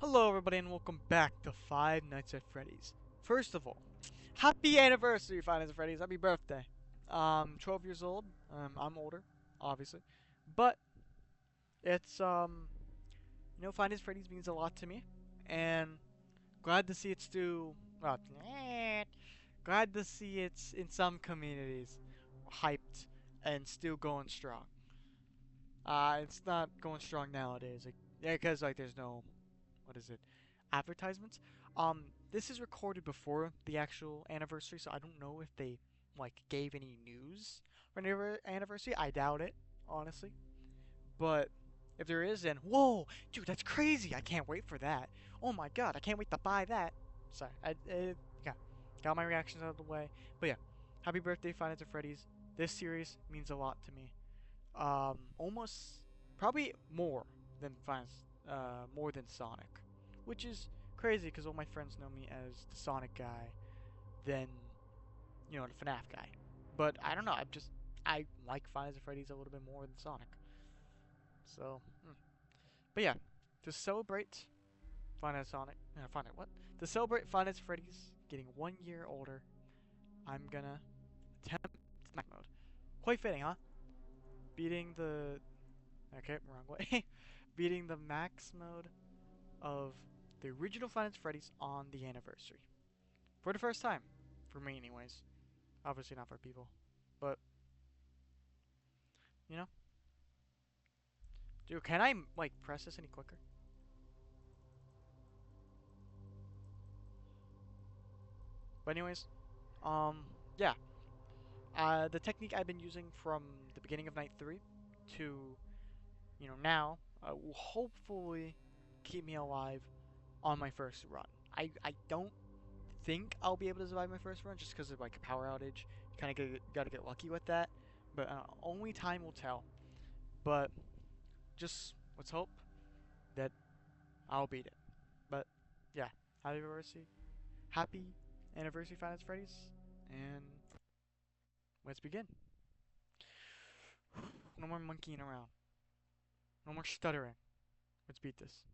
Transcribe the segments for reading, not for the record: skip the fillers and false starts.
Hello everybody and welcome back to Five Nights at Freddy's. First of all, happy anniversary Five Nights at Freddy's, happy birthday. 12 years old, I'm older, obviously. But, it's, Five Nights at Freddy's means a lot to me. And glad to see it's still, well, glad to see it's in some communities hyped and still going strong. It's not going strong nowadays, because there's no what is it, advertisements. This is recorded before the actual anniversary, so I don't know if they gave any news for an anniversary. I doubt it, honestly. But if there is, then whoa, dude, that's crazy! I can't wait for that. Oh my god, I can't wait to buy that. Sorry, yeah, got my reactions out of the way. But yeah, happy birthday, Five Nights at Freddy's. This series means a lot to me. Almost probably more than Sonic, which is crazy because all my friends know me as the Sonic guy, then the FNAF guy. But I don't know. I like Five Nights at Freddy's a little bit more than Sonic. So, but yeah, to celebrate Five Nights what? To celebrate Five Nights at Freddy's getting 1 year older, I'm gonna attempt Mac mode. Quite fitting, huh? Beating the Okay, wrong way. Beating the max mode of the original Five Nights at Freddy's on the anniversary. For the first time. For me, anyways. Obviously not for people. But, you know? Dude, can I, press this any quicker? But anyways, yeah. The technique I've been using from the beginning of Night 3 to, now, will hopefully keep me alive on my first run. I don't think I'll be able to survive my first run just because of a power outage. You kind of gotta get lucky with that, but only time will tell. But just let's hope that I'll beat it. But yeah, happy anniversary, Five Nights at Freddy's, and let's begin. No more monkeying around. No more stuttering. Let's beat this.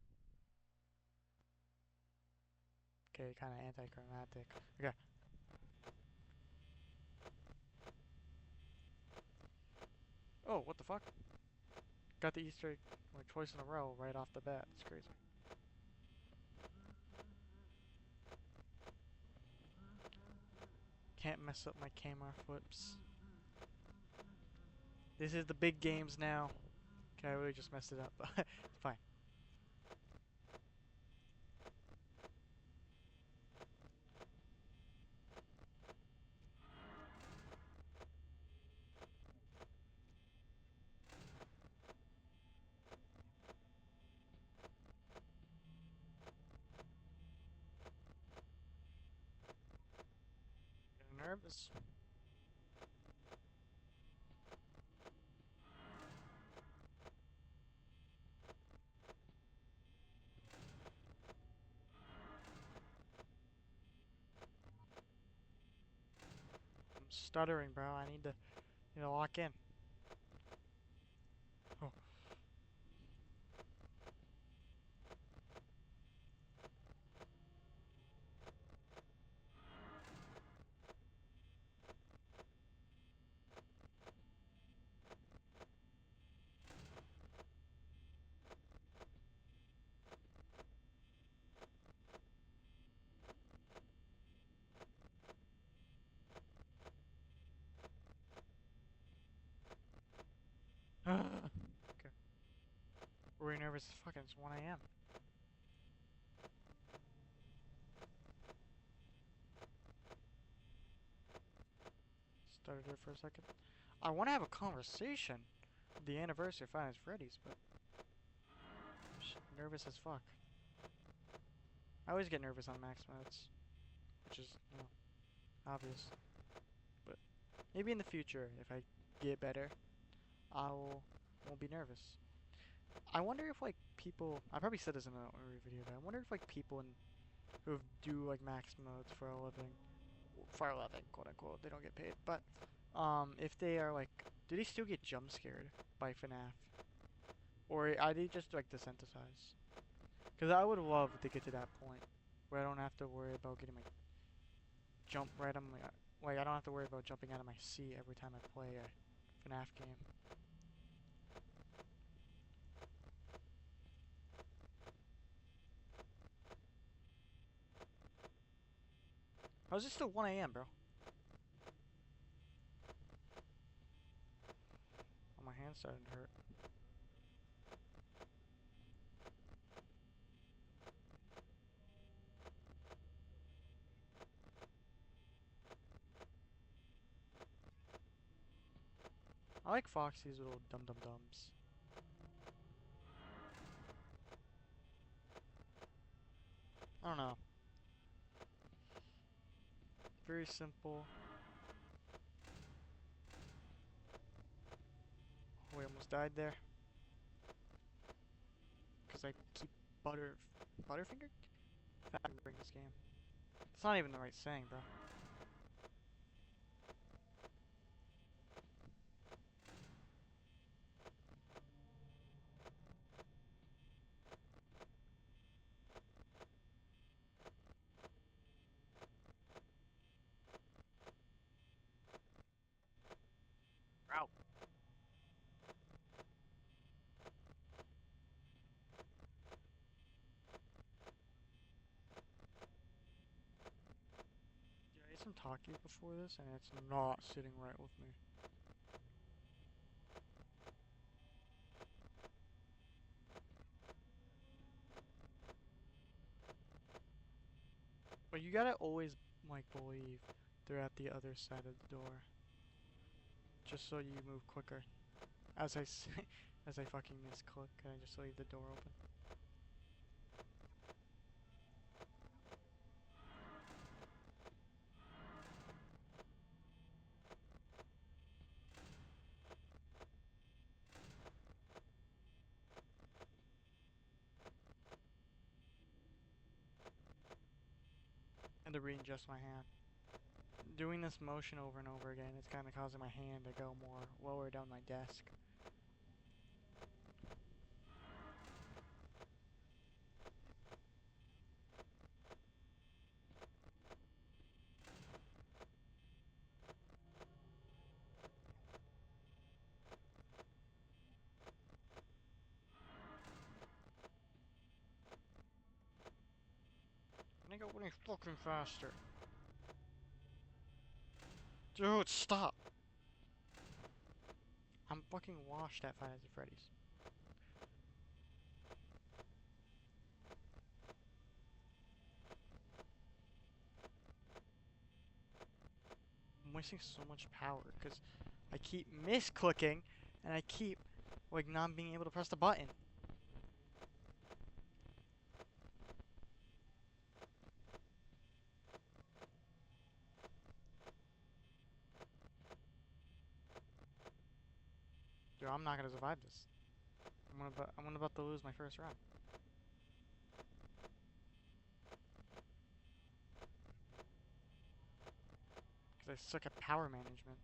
Okay, kind of anticlimactic. Okay. Oh, what the fuck? Got the Easter egg twice in a row right off the bat. It's crazy. Can't mess up my camera flips. This is the big games now. Okay, I really just messed it up, but it's fine. Getting nervous. I'm stuttering, bro. I need to, lock in. Oh. Okay. Really nervous as fucking. It's 1 a.m. Stuttered there for a second. I want to have a conversation with the anniversary of Five Nights at Freddy's, but nervous as fuck. I always get nervous on max modes, which is, obvious. But maybe in the future, if I get better, won't be nervous. I wonder if people. I probably said this in an earlier video, but I wonder if people who do max modes for a living, quote unquote, they don't get paid. But if they are do they still get jump scared by FNAF, or are they just desensitized? Because I would love to get to that point where I don't have to worry about getting my jump right on my. Like, I don't have to worry about jumping out of my seat every time I play a FNAF game. How's it still 1 a.m., bro? Oh, my hand's starting to hurt. I like Foxy's little dum-dum-dums. I don't know. Very simple. Oh, we almost died there. Because I keep Butterfinger? Fingering this game. It's not even the right saying, bro. Ow. Dude, I ate some Takis before this, and it's not sitting right with me. But you gotta always, like, believe they're at the other side of the door. Just so you move quicker. As I say, as I fucking misclick, and I just leave the door open. And to readjust my hand. Doing this motion over and over again is kind of causing my hand to go more lower down my desk. Nigga, when he's fucking faster. Dude, stop! I'm fucking washed at Five Nights at Freddy's. I'm wasting so much power because I keep misclicking and I keep like not being able to press the button. Dude, I'm not gonna survive this. I'm about to lose my first round. Because I suck at power management.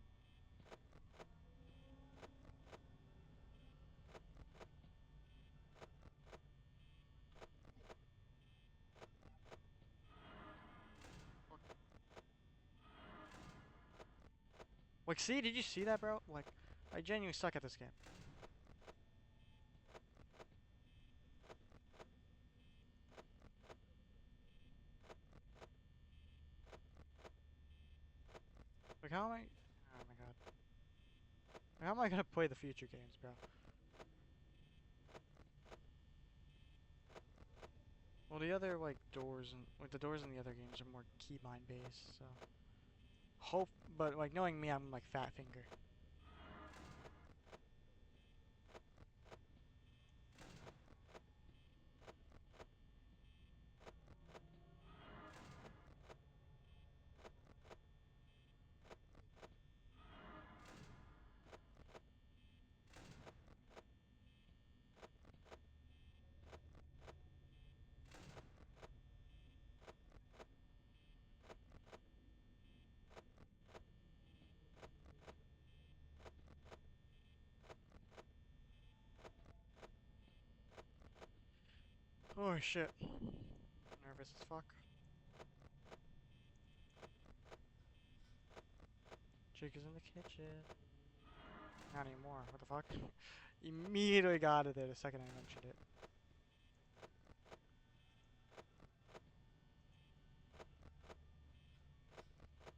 Like, see, did you see that, bro? Like, I genuinely suck at this game. Like, how am I? Oh my god. How am I gonna play the future games, bro? Well, the other like doors and like the doors in the other games are more keybind based, so hope. But like knowing me, I'm like fat finger. Oh shit. Nervous as fuck. Jake is in the kitchen. Not anymore. What the fuck? Immediately got it there the second I mentioned it.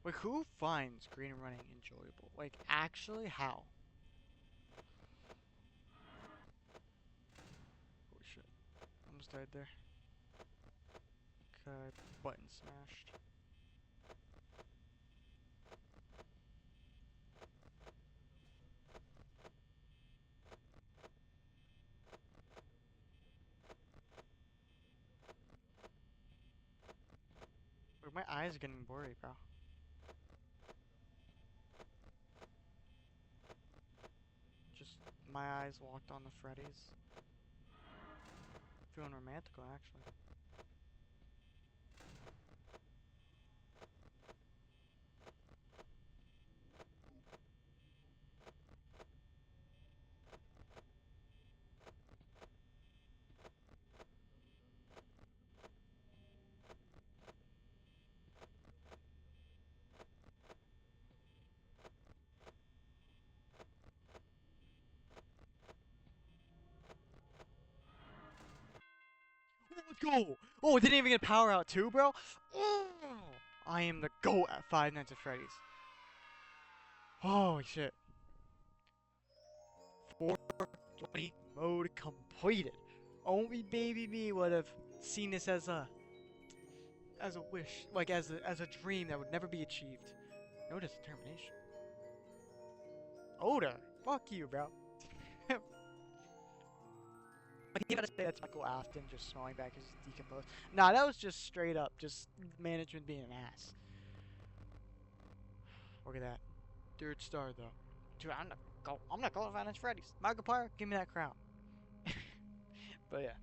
Like, who finds green running enjoyable? Like, actually, how? Holy shit. Almost died there. Okay, button smashed. Wait, my eyes are getting blurry, bro. Just, my eyes walked on the Freddy's. Feeling romantical, actually. Let's go! Oh, it didn't even get power out too, bro? Oh, I am the GOAT at Five Nights at Freddy's. Holy shit. 420 mode completed. Only baby me would have seen this as a wish, like as a dream that would never be achieved. Notice determination. Oda, fuck you, bro. Like, you gotta say that's Michael Afton just snarling back his decomposed. Nah, that was just straight up, just management being an ass. Look at that. Third star though. Dude, I'm not going to Finance Freddy's. Markiplier, give me that crown. But yeah.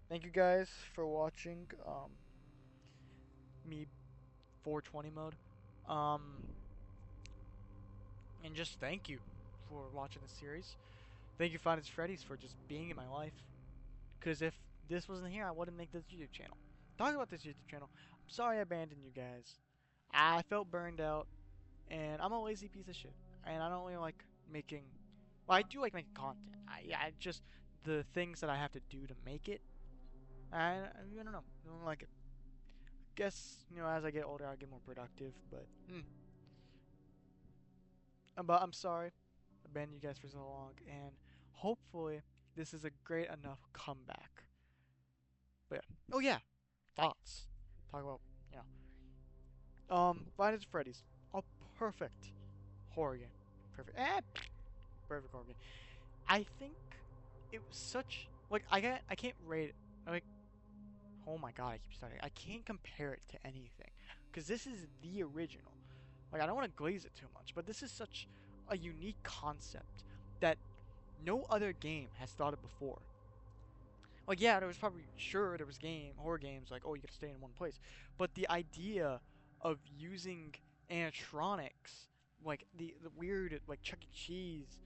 Thank you guys for watching me 420 mode. Um and just thank you for watching the series. Thank you Finance Freddy's for just being in my life. Cause if this wasn't here, I wouldn't make this YouTube channel. Talking about this YouTube channel, I'm sorry I abandoned you guys. I felt burned out, and I'm a lazy piece of shit. And I don't really like making. Well, I do like making content. I just the things that I have to do to make it. I don't know. I don't like it. Guess as I get older, I'll get more productive. But I'm sorry, I abandoned you guys for so long, and hopefully this is a great enough comeback. But yeah. Oh yeah, thoughts. Talk about Five Nights at Freddy's, a perfect horror game. Perfect. Perfect horror game. I think it was such like I can't rate it. Like, oh my god, I keep starting. I can't compare it to anything because this is the original. Like, I don't want to glaze it too much, but this is such a unique concept that no other game has thought of before. Like, yeah, there was probably there was horror games like, oh, you gotta stay in one place, but the idea of using animatronics, like the weird like Chuck E. Cheese,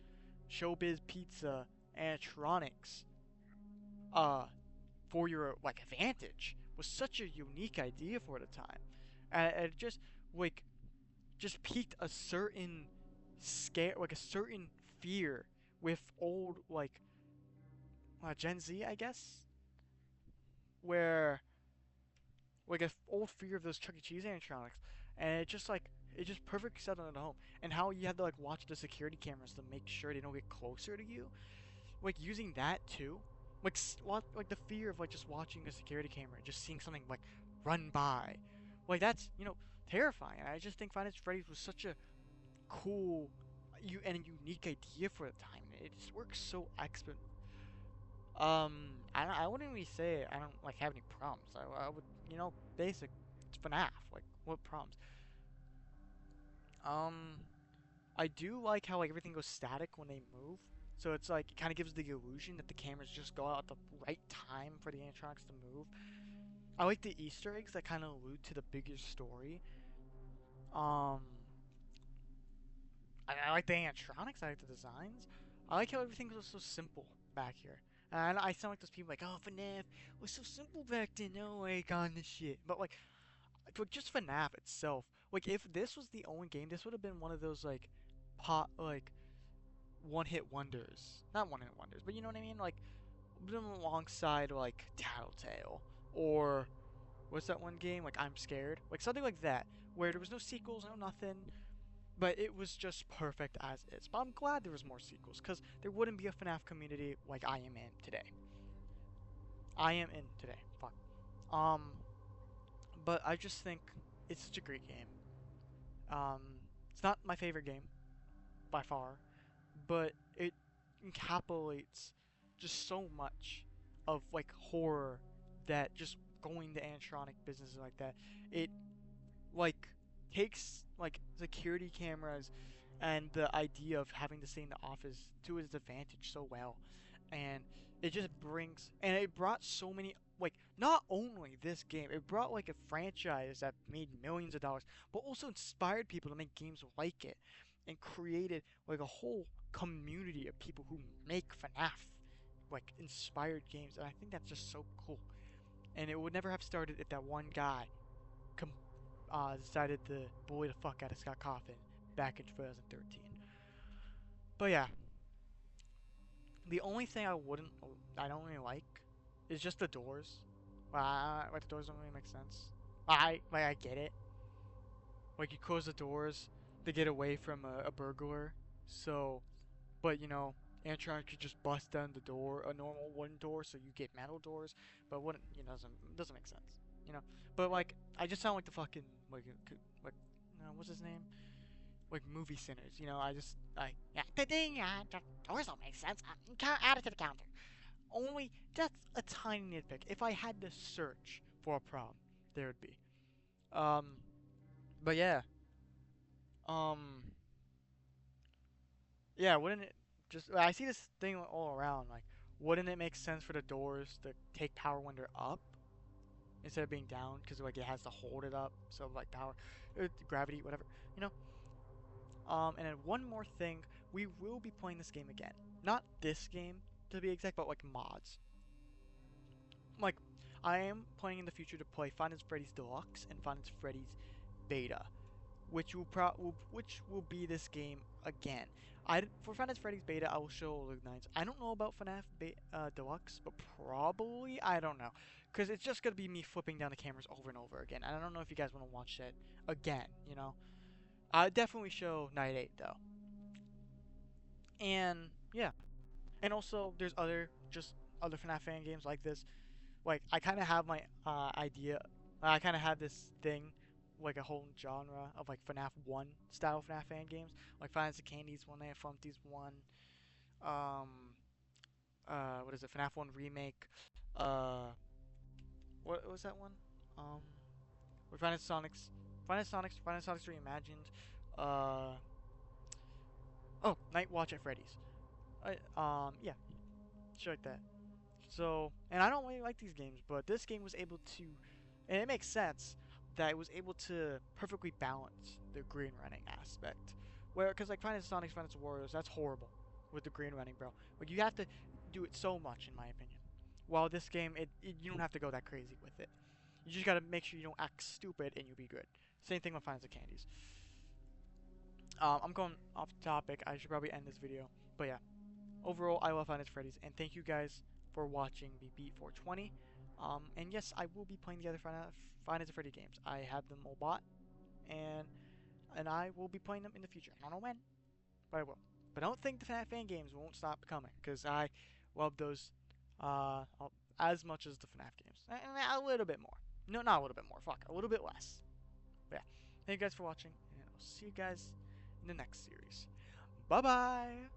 Showbiz Pizza animatronics, uh, for your like advantage was such a unique idea for the time, and it just like just piqued a certain scare, like a certain fear with old like Gen Z, I guess, where like a old fear of those Chuck E. Cheese animatronics, and it just perfectly set on at home. And how you have to like watch the security cameras to make sure they don't get closer to you, like using that too, like like the fear of like just watching a security camera, just seeing something like run by, like that's terrifying. And I just think Five Nights at Freddy's was such a cool and a unique idea for the time. It just works so excellent. I wouldn't really say I don't like have any problems. I would, basic. It's FNAF. Like, what problems? Um, I do like how like everything goes static when they move. So it's like it kind of gives the illusion that the cameras just go out at the right time for the animatronics to move. I like the Easter eggs that kind of allude to the bigger story. Um, I like the animatronics. I like the designs. I like how everything was so simple back here. And I sound like those people like, oh, FNAF was so simple back then. No, like on this shit. But like, for just FNAF itself, like if this was the only game, this would have been one of those like, pot like one-hit wonders. Not one-hit wonders, but you know what I mean. Like, alongside like Tattletale or what's that one game? Like I'm Scared, like something like that, where there was no sequels, no nothing, but it was just perfect as is. But I'm glad there was more sequels, because there wouldn't be a FNAF community like I am in today. I am in today. Fuck. Um, but I just think it's such a great game. It's not my favorite game by far, but it encapsulates just so much of like horror, that just going to animatronic businesses like that. It like takes like security cameras and the idea of having to stay in the office to its advantage so well, and it just brings, and it brought so many, like not only this game, it brought like a franchise that made millions of dollars, but also inspired people to make games like it, and created like a whole community of people who make FNAF like inspired games, and I think that's just so cool. And it would never have started if that one guy com- decided to bully the fuck out of Scott Coffin back in 2013. But yeah, the only thing I don't really like, is just the doors. Like the doors don't really make sense. I get it. Like you close the doors to get away from a burglar. So, but you know, Antron could just bust down the door, a normal wooden door, so you get metal doors. But what, you know, doesn't make sense. You know. But like, I just sound like the fucking like what's his name? Like movie sinners. You know, yeah, the ding, yeah, the doors don't make sense. Add it to the counter. Only that's a tiny nitpick. If I had to search for a problem, there would be. Um, but yeah. Um, yeah. Wouldn't it just? I see this thing all around. Like, wouldn't it make sense for the doors to take power when they're up instead of being down? Because like it has to hold it up, so like power, gravity, whatever. You know. And then one more thing, we will be playing this game again. Not this game, to be exact, but like mods. Like, I am planning in the future to play Five Nights at Freddy's Deluxe and Five Nights at Freddy's Beta, which will be this game again. For Five Nights at Freddy's Beta, I will show the nights. I don't know about Deluxe, but probably I don't know, because it's just gonna be me flipping down the cameras over and over again. And I don't know if you guys want to watch it again. You know, I definitely show Night 8 though. And yeah, and also there's other FNAF fan games like this. Like I kind of have my idea. I kind of have this thing, like a whole genre of like FNAF 1 style FNAF fan games, like Finance of Candy's one, Night Funties one, um, what is it? FNAF 1 remake. Uh, what was that one? Um, with Finance Sonics reimagined. Uh, oh, Night Watch at Freddy's. Yeah, shit like that. So, and I don't really like these games, but this game was able to, and it makes sense that it was able to perfectly balance the green running aspect. Where, because like Final Sonic, Final Warriors, that's horrible with the green running, bro. Like you have to do it so much, in my opinion. While this game, you don't have to go that crazy with it. You just gotta make sure you don't act stupid, and you'll be good. Same thing with Final Candies. I'm going off topic. I should probably end this video, but yeah. Overall, I love Five Nights at Freddy's, and thank you guys for watching me beat 420. And yes, I will be playing the other Five Nights at Freddy games. I have them all bought, and I will be playing them in the future. I don't know when, but I will. But don't think the FNAF fan games won't stop coming, because I love those uh, as much as the FNAF games. And a little bit more. No, not a little bit more. Fuck, a little bit less. But yeah, thank you guys for watching, and I'll see you guys in the next series. Bye-bye!